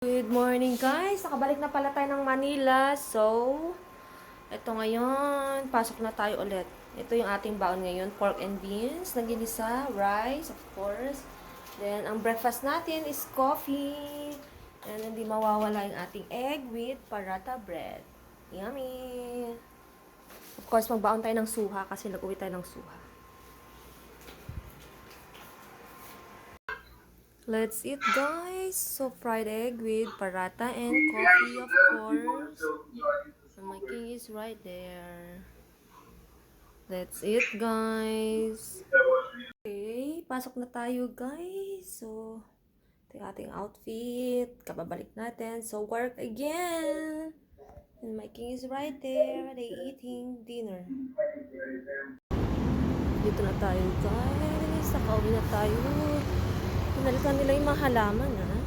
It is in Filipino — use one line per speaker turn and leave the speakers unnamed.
Good morning guys! Nakabalik na pala tayo ng Manila. So, ito ngayon, pasok na tayo ulit. Ito yung ating baon ngayon, pork and beans, naginisa, rice, of course. Then, ang breakfast natin is coffee. And hindi mawawala yung ating egg with paratha bread. Yummy! Of course, magbaon tayo ng suha kasi nag-uwi tayo ng suha. Let's eat, guys! So, fried egg with paratha and coffee, of course. And my king is right there. Let's eat, guys! Okay, pasok na tayo, guys. So, ito yung ating outfit. Kababalik natin. So, work again! And my king is right there. They eating dinner. Dito na tayo, guys. Nakauwi na tayo. Pinalitan nila yung mga halaman, ha?